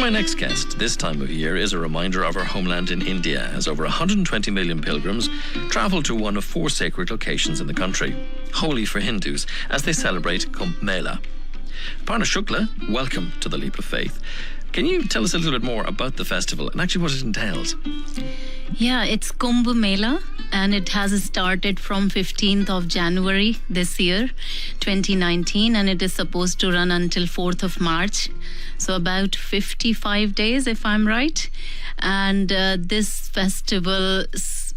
my next guest this time of year is a reminder of our homeland in India, as over 120 million pilgrims travel to one of 4 sacred locations in the country, holy for Hindus, as they celebrate Kumbh Mela. Aparna Shukla, welcome to The Leap of Faith. Can you tell us a little bit more about the festival and actually what it entails? Yeah, it's Kumbh Mela, and it has started from 15th of January this year, 2019, and it is supposed to run until 4th of March. So about 55 days, if I'm right. And this festival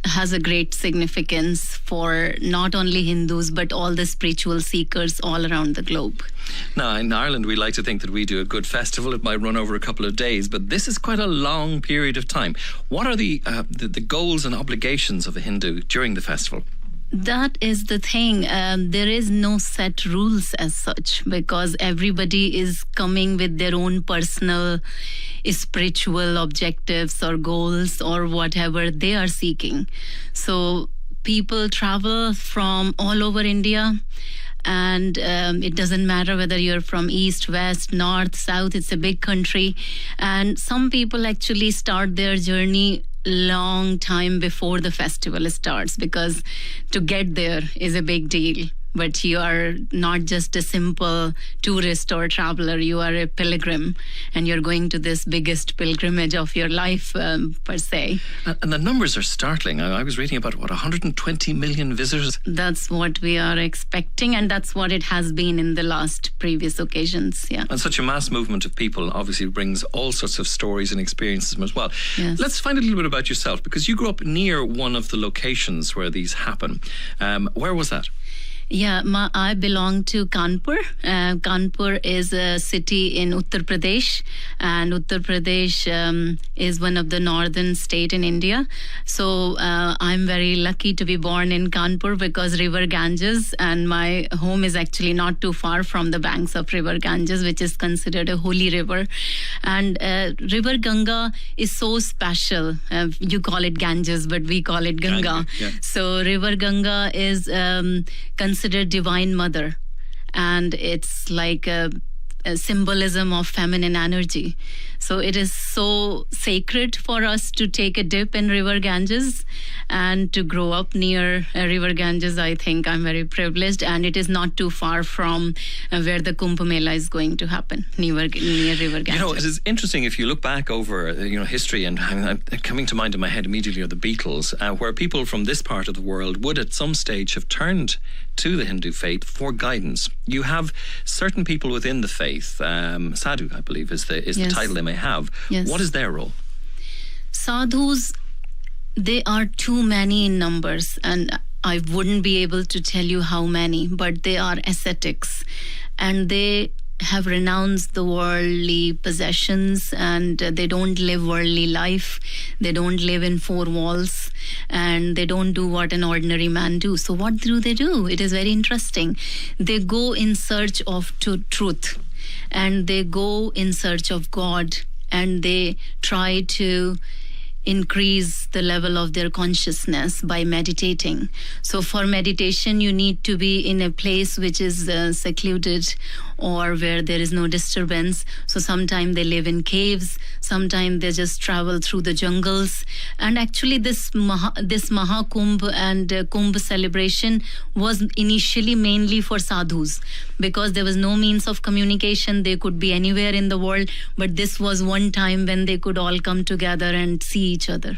has a great significance for not only Hindus, but all the spiritual seekers all around the globe. Now, in Ireland, we like to think that we do a good festival. It might run over a couple of days, but this is quite a long period of time. What are the goals and obligations of a Hindu during the festival? That is the thing. There is no set rules as such, because everybody is coming with their own personal spiritual objectives or goals or whatever they are seeking. So people travel from all over India, and it doesn't matter whether you're from east, west, north, south. It's a big country, and some people actually start their journey long time before the festival starts, because to get there is a big deal. But you are not just a simple tourist or traveler, you are a pilgrim, and you're going to this biggest pilgrimage of your life, per se. And the numbers are startling. I was reading about, 120 million visitors? That's what we are expecting, and that's what it has been in the last previous occasions, yeah. And such a mass movement of people obviously brings all sorts of stories and experiences as well. Yes. Let's find a little bit about yourself, because you grew up near one of the locations where these happen. Where was that? Yeah, I belong to Kanpur. Kanpur is a city in Uttar Pradesh, and Uttar Pradesh is one of the northern state in India. So I'm very lucky to be born in Kanpur, because River Ganges, and my home is actually not too far from the banks of River Ganges, which is considered a holy river. And River Ganga is so special. You call it Ganges, but we call it Ganga. Yeah. So River Ganga is considered divine mother, and it's like a symbolism of feminine energy. So it is so sacred for us to take a dip in River Ganges, and to grow up near River Ganges. I think I'm very privileged, and it is not too far from where the Kumbh Mela is going to happen, near River Ganges. You know, it is interesting if you look back over history, and coming to mind in my head immediately are the Beatles, where people from this part of the world would at some stage have turned to the Hindu faith for guidance. You have certain people within the faith, sadhu, I believe, is the Yes. title they may have. Yes. What is their role? Sadhus, they are too many in numbers, and I wouldn't be able to tell you how many, but they are ascetics, and they have renounced the worldly possessions, and they don't live worldly life. They don't live in 4 walls, and they don't do what an ordinary man do. So what do? It is very interesting. They go in search of truth, and they go in search of God, and they try to increase the level of their consciousness by meditating. So for meditation, you need to be in a place which is secluded, or where there is no disturbance. So sometimes they live in caves, sometimes they just travel through the jungles. And actually this Mahakumbh and Kumbh celebration was initially mainly for sadhus, because there was no means of communication. They could be anywhere in the world, but this was one time when they could all come together and see each other.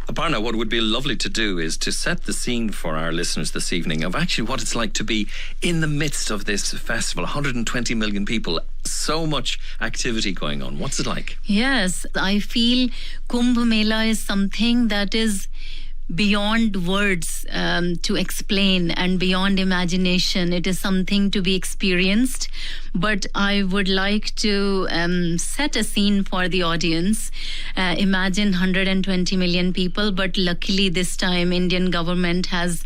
Aparna, what would be lovely to do is to set the scene for our listeners this evening of actually what it's like to be in the midst of this festival. 120 million people, so much activity going on. What's it like? Yes, I feel Kumbh Mela is something that is beyond words to explain, and beyond imagination. It is something to be experienced. But I would like to set a scene for the audience. Imagine 120 million people, but luckily this time Indian government has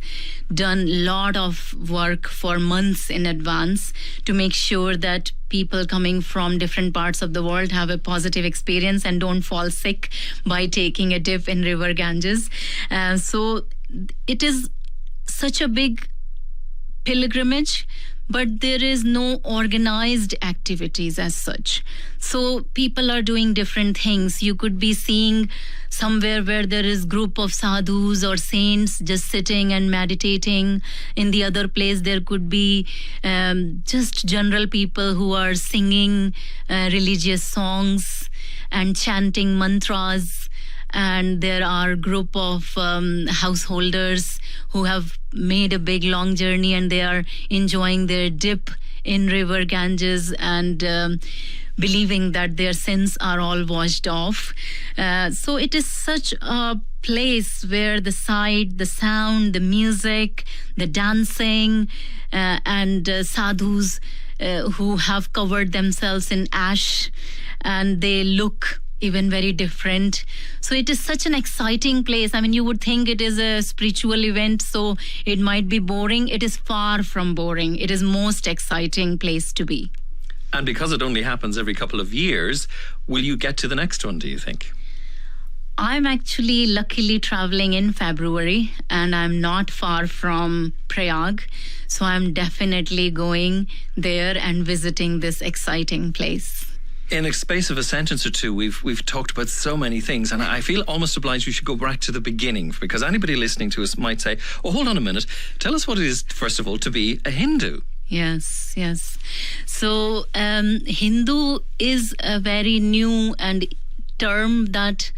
done a lot of work for months in advance to make sure that people coming from different parts of the world have a positive experience and don't fall sick by taking a dip in River Ganges. So it is such a big pilgrimage, but there is no organized activities as such. So people are doing different things. You could be seeing somewhere where there is group of sadhus or saints just sitting and meditating. In the other place, there could be just general people who are singing religious songs and chanting mantras. And there are group of householders who have made a big long journey and they are enjoying their dip in river Ganges and believing that their sins are all washed off. So it is such a place where the sight, the sound, the music, the dancing, and sadhus who have covered themselves in ash, and they look even very different. So it is such an exciting place. I mean, you would think it is a spiritual event, so it might be boring. It is far from boring. It is most exciting place to be. And because it only happens every couple of years, will you get to the next one, do you think? I'm actually luckily traveling in February, and I'm not far from Prayag. So I'm definitely going there and visiting this exciting place. In a space of a sentence or two, we've talked about so many things, and I feel almost obliged we should go back to the beginning, because anybody listening to us might say, oh, hold on a minute, tell us what it is, first of all, to be a Hindu. Yes. So Hindu is a very new and term that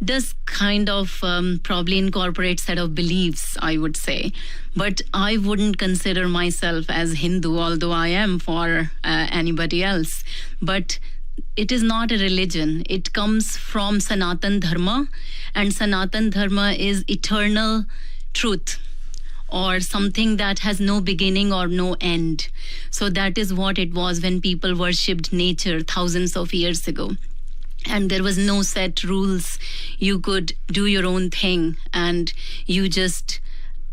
does kind of probably incorporate set of beliefs, I would say. But I wouldn't consider myself as Hindu, although I am for anybody else. But it is not a religion. It comes from Sanatan Dharma, and Sanatan Dharma is eternal truth, or something that has no beginning or no end. So that is what it was when people worshipped nature thousands of years ago. And there was no set rules. You could do your own thing, and you just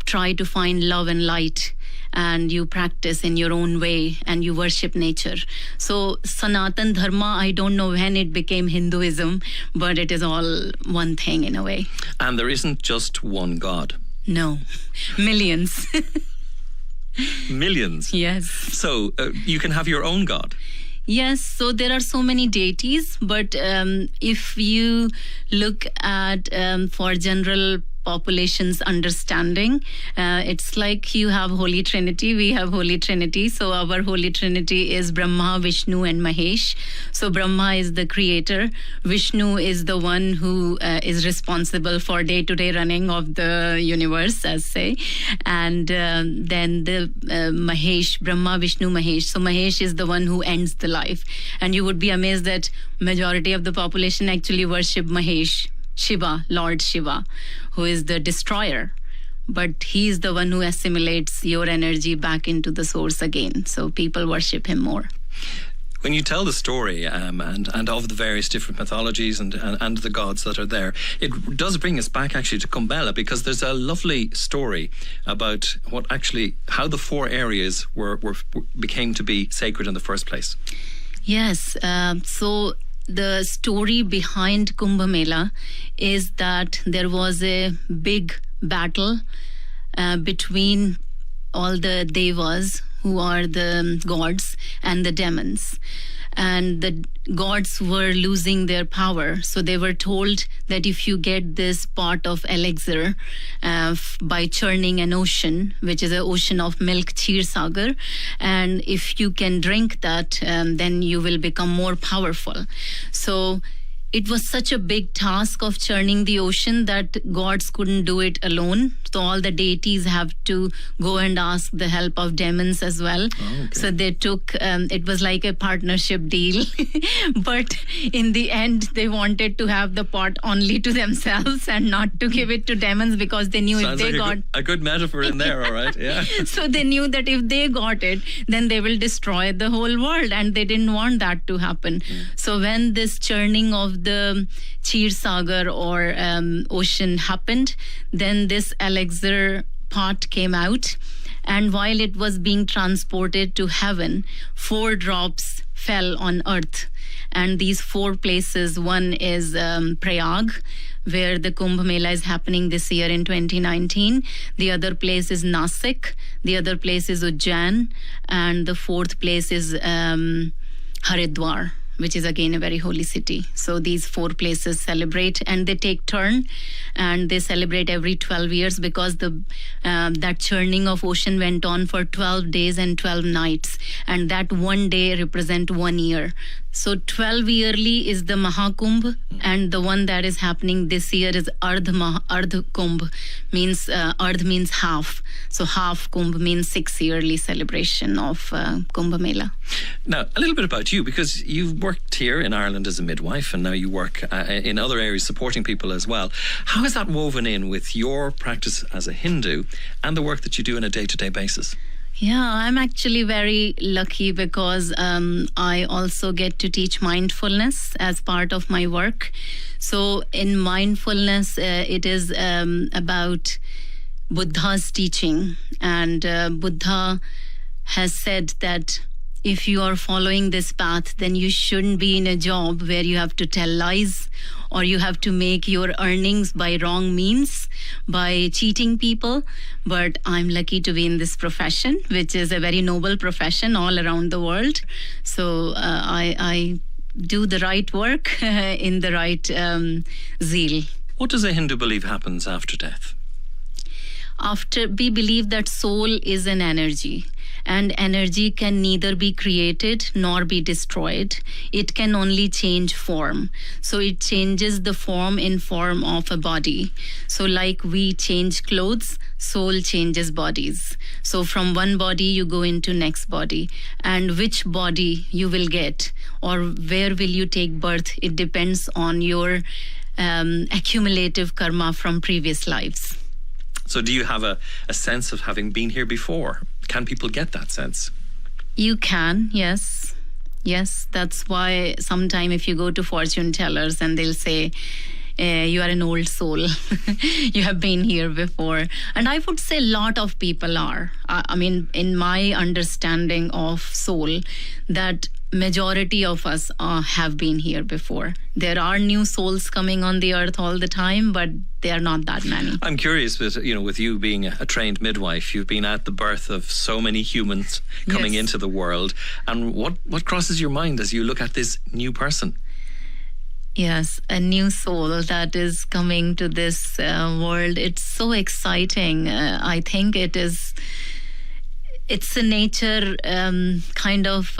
try to find love and light, and you practice in your own way, and you worship nature. So Sanatan Dharma, I don't know when it became Hinduism, but it is all one thing in a way. And there isn't just one God. No, millions. Millions? Yes. So you can have your own God? Yes, so there are so many deities, but if you look at for general population's understanding, it's like you have Holy Trinity, we have Holy Trinity. So our Holy Trinity is Brahma, Vishnu and Mahesh. So Brahma is the creator, Vishnu is the one who is responsible for day-to-day running of the universe, as say, and then the Mahesh, Brahma, Vishnu, Mahesh. So Mahesh is the one who ends the life, and you would be amazed that majority of the population actually worship Mahesh, Shiva, Lord Shiva, who is the destroyer. But he is the one who assimilates your energy back into the source again. So people worship him more. When you tell the story and of the various different mythologies and the gods that are there, it does bring us back actually to Kumbh Mela, because there's a lovely story about how the four areas became to be sacred in the first place. Yes. So the story behind Kumbh Mela is that there was a big battle between all the devas, who are the gods, and the demons. And the gods were losing their power. So they were told that if you get this pot of elixir by churning an ocean, which is an ocean of milk, 𝘼𝙧𝙧𝙧𝙧, and if you can drink that, then you will become more powerful. So it was such a big task of churning the ocean that gods couldn't do it alone. So all the deities have to go and ask the help of demons as well. Oh, okay. So they took, it was like a partnership deal. But in the end, they wanted to have the pot only to themselves and not to give it to demons, because they knew Sounds if they like a good metaphor in there, all right? Yeah. So they knew that if they got it, then they will destroy the whole world, and they didn't want that to happen. So when this churning of the 𝘼𝙧𝙧𝙧 or ocean happened, then this elixir pot came out, and while it was being transported to heaven, 4 drops fell on earth, And these 4 places, one is Prayag, where the Kumbh Mela is happening this year in 2019. The other place is Nasik. The other place is Ujjain. And the 4th place is Haridwar, which is again a very holy city. So these 4 places celebrate, and they take turn, and they celebrate every 12 years because that churning of ocean went on for 12 days and 12 nights, and that one day represent 1 year. So 12 yearly is the Mahakumbh, and the one that is happening this year is Ardh Kumbh, means Ardh means half. So half Kumbh means 6 yearly celebration of Kumbh Mela. Now, a little bit about you, because you've worked here in Ireland as a midwife, and now you work in other areas supporting people as well. How is that woven in with your practice as a Hindu and the work that you do on a day-to-day basis? Yeah, I'm actually very lucky because I also get to teach mindfulness as part of my work. So in mindfulness, it is about Buddha's teaching. And Buddha has said that if you are following this path, then you shouldn't be in a job where you have to tell lies, or you have to make your earnings by wrong means, by cheating people. But I'm lucky to be in this profession, which is a very noble profession all around the world. So I do the right work in the right zeal. What does a Hindu believe happens after death? We believe that soul is an energy, and energy can neither be created nor be destroyed. It can only change form. So it changes the form in form of a body. So like we change clothes, soul changes bodies. So from one body you go into next body, and which body you will get or where will you take birth, it depends on your accumulative karma from previous lives. So do you have a sense of having been here before? Can people get that sense? You can, yes. Yes, that's why sometime if you go to fortune tellers and they'll say, you are an old soul. You have been here before. And I would say a lot of people are. I mean, in my understanding of soul, that majority of us have been here before. There are new souls coming on the earth all the time, but they are not that many. I'm curious, with you being a trained midwife, you've been at the birth of so many humans coming into the world. And what crosses your mind as you look at this new person? Yes, a new soul that is coming to this world. It's so exciting. I think it's a nature kind of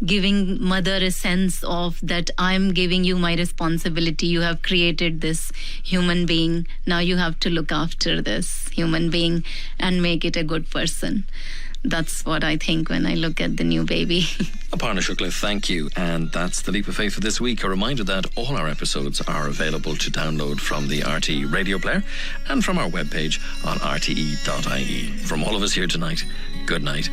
giving mother a sense of that I'm giving you my responsibility. You have created this human being. Now you have to look after this human being and make it a good person. That's what I think when I look at the new baby. Aparna Shukla, thank you. And that's The Leap of Faith for this week. A reminder that all our episodes are available to download from the RTE radio player and from our webpage on rte.ie. From all of us here tonight, good night.